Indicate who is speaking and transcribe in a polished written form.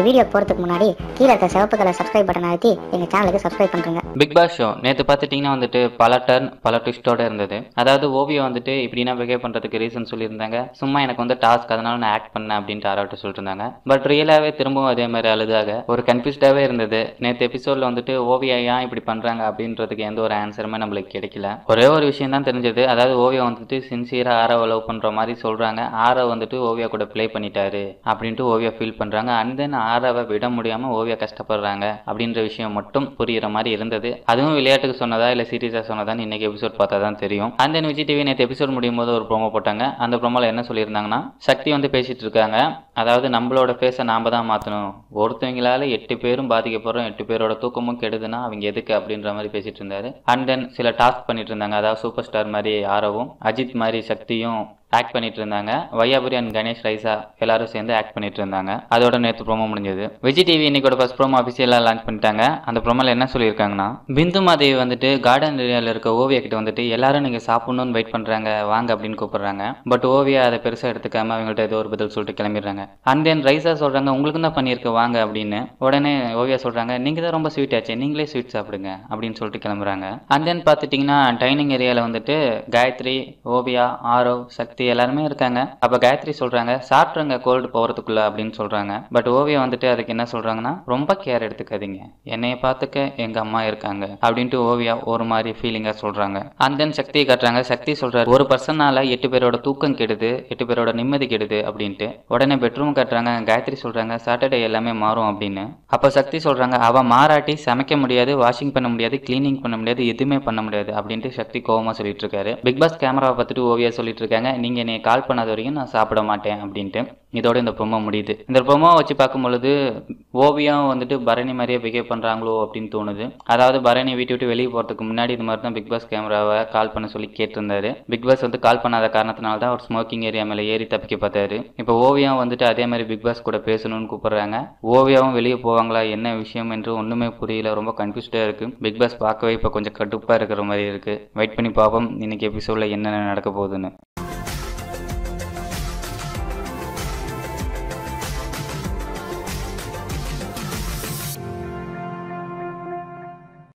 Speaker 1: Video போறதுக்கு முன்னாடி கீழே இருக்க சிவப்பு கலர் சப்ஸ்கிரைப் பட்டன் அழுத்தி எங்க சேனலுக்கு சப்ஸ்கிரைப் பண்ணுங்க.
Speaker 2: பிக் பாஸ் ஷோ நேற்று பார்த்துட்டிங்கன்னா வந்துட்டு பல டர்ன் பல ட்விஸ்டோட இருந்தது. அதாவது ஓவியம் வந்துட்டு இப்படின்னா பிஹேவ் பண்ணுறதுக்கு ரீசன் சொல்லியிருந்தாங்க. சும்மா எனக்கு வந்து டாஸ்க் அதனால நான் ஆக்ட் பண்ணேன் அப்படின்ட்டு ஆராட்டு சொல்லிட்டு இருந்தாங்க. பட் ரியலாகவே திரும்பவும் அதே மாதிரி அழுதாக ஒரு கன்ஃபியூஸ்டாகவே இருந்தது. நேற்று எபிசோடில் வந்துட்டு ஓவியா ஏன் இப்படி பண்ணுறாங்க அப்படின்றதுக்கு எந்த ஒரு ஆன்சருமே நம்மளுக்கு கிடைக்கல. ஒரே ஒரு விஷயம் தான் தெரிஞ்சது. அதாவது ஓவியம் வந்துட்டு சின்சியராக ஆரவ் லவ் பண்ணுற மாதிரி சொல்கிறாங்க. ஆரவ் வந்துட்டு ஓவியா கூட ப்ளே பண்ணிட்டாரு அப்படின்ட்டு ஓவியா ஃபீல் பண்ணுறாங்க. அண்ட் தென் ஆரவை விட முடியாமல் ஓவியா கஷ்டப்படுறாங்க அப்படின்ற விஷயம் மட்டும் புரியுற மாதிரி இருந்தது. அதுவும் விளையாட்டுக்கு சொன்னதா இல்லை சீரியஸாக சொன்னதான்னு இன்னைக்கு எபிசோட் பார்த்தா தான் தெரியும். அண்ட் தென் விஜய் டிவி நேற்று எபிசோட் முடியும் போது ஒரு ப்ரோமோ போட்டாங்க. அந்த ப்ரோமோல என்ன சொல்லியிருந்தாங்கன்னா, சக்தி வந்து பேசிட்டு இருக்காங்க. அதாவது நம்மளோட ஃபேஸை நாம தான் மாற்றணும், ஒருத்தவங்களால 8 பேரும் பாதிக்கப்படுறோம், 8 பேரோட தூக்கமும் கெடுதுன்னா அவங்க எதுக்கு அப்படின்ற மாதிரி பேசிட்டு இருந்தாரு. அண்ட் தென் சில டாஸ்க் பண்ணிட்டு இருந்தாங்க. அதாவது சூப்பர் ஸ்டார் மாதிரி ஆரவும், அஜித் மாதிரி சக்தியும் ஆக்ட் பண்ணிட்டு இருந்தாங்க. வையாபுரி அண்ட் கணேஷ் ரைசா எல்லாரும் சேர்ந்து ஆக்ட் பண்ணிட்டு இருந்தாங்க. அதோட நேற்று ப்ரோமோ முடிஞ்சது. விஜய் டிவி இன்னைக்கு ஃபர்ஸ்ட் ப்ரோமோ அபிஷியலாக லான்ச் பண்ணிட்டாங்க. அந்த ப்ரோமோல என்ன சொல்லியிருக்காங்கன்னா, பிந்து மாதேவி வந்துட்டு கார்டன் ஏரியாவில் இருக்க ஓவியா கிட்ட வந்துட்டு எல்லாரும் நீங்க சாப்பிடணும்னு வெயிட் பண்றாங்க, வாங்க அப்படின்னு கூப்பிடுறாங்க. பட் ஓவியா அதை பெருசா எடுத்துக்காம அவங்கள்ட்ட ஏதோ ஒரு பதில் சொல்லிட்டு கிளம்பிடுறாங்க. அண்ட் தென் ரைசா சொல்றாங்க, உங்களுக்கு தான் பண்ணியிருக்க வாங்க அப்படின்னு. உடனே ஓவியா சொல்றாங்க, நீங்க தான் ரொம்ப ஸ்வீட் ஆச்சு, நீங்களே ஸ்வீட் சாப்பிடுங்க அப்படின்னு சொல்லிட்டு கிளம்புறாங்க. அண்ட் தென் பார்த்துட்டீங்கன்னா டைனிங் ஏரியாவில் வந்துட்டு காயத்ரி, ஓவியா, ஆரவ், சக்தி எல்லாருமே இருக்காங்க. அப்ப காயத்ரி சொல்றாங்க, சாப்பிட்ருங்க கோல்டு போறதுக்குள்ள அப்படின்னு சொல்றாங்க. பட் ஓவியா வந்துட்டு அதுக்கு என்ன சொல்றாங்கன்னா, ரொம்ப கேர் எடுத்துக்காதீங்க, என்னைய பார்த்துக்க எங்க அம்மா இருக்காங்க அப்படின்ட்டு ஓவியா ஒரு மாதிரி ஃபீலிங்கா சொல்றாங்க. அண்ட் தென் சக்தியை காட்டுறாங்க. சக்தி சொல்றாரு, ஒரு பர்சனால 8 பேரோட தூக்கம் கெடுது, 8 பேரோட நிம்மதி கெடுது அப்படின்ட்டு. உடனே பெட்ரூம் காட்டுறாங்க. காயத்ரி சொல்றாங்க, சாட்டர்டே எல்லாமே மாறும் அப்படின்னு. அப்ப சக்தி சொல்றாங்க, அவ மாறாட்டி சமைக்க முடியாது, வாஷிங் பண்ண முடியாது, கிளீனிங் பண்ண முடியாது, எதுவுமே பண்ண முடியாது அப்படின்ட்டு சக்தி கோவமா சொல்லிட்டு இருக்காரு. பிக் பாஸ் கேமராவை பார்த்துட்டு ஓவியா சொல்லிட்டு இருக்காங்க, நீங்க என்னை கால் பண்ணாத வரைக்கும் நான் சாப்பிட மாட்டேன் அப்படின்ட்டு. இதோட இந்த ப்ரோமோ முடியுது. இந்த ப்ரோமோ வச்சு பார்க்கும்பொழுது ஓவியம் வந்துட்டு பரணி மாதிரியே பிஹேவ் பண்றாங்களோ அப்படின்னு தோணுது. அதாவது பரணி வீட்டு விட்டு வெளியே போறதுக்கு முன்னாடி இது மாதிரி தான் பிக் பாஸ் கேமராவை கால் பண்ண சொல்லி கேட்டிருந்தாரு. பிக் பாஸ் வந்து கால் பண்ணாத காரணத்தினால தான் அவர் ஸ்மோக்கிங் ஏரியா மேலே ஏறி தப்பிக்க பார்த்தாரு. இப்போ ஓவியம் வந்துட்டு அதே மாதிரி பிக் பாஸ் கூட பேசணும்னு கூப்பிடுறாங்க. ஓவியாவும் வெளியே போவாங்களா, என்ன விஷயம் என்று ஒண்ணுமே புரியல, ரொம்ப கன்ஃபியூஸ்டா இருக்கு. பிக் பாஸ் பார்க்கவே இப்போ கொஞ்சம் கடுப்பா இருக்கிற மாதிரி இருக்கு. வெயிட் பண்ணி பார்ப்போம் இன்னைக்கு எபிசோட்ல என்னென்ன நடக்க போகுதுன்னு.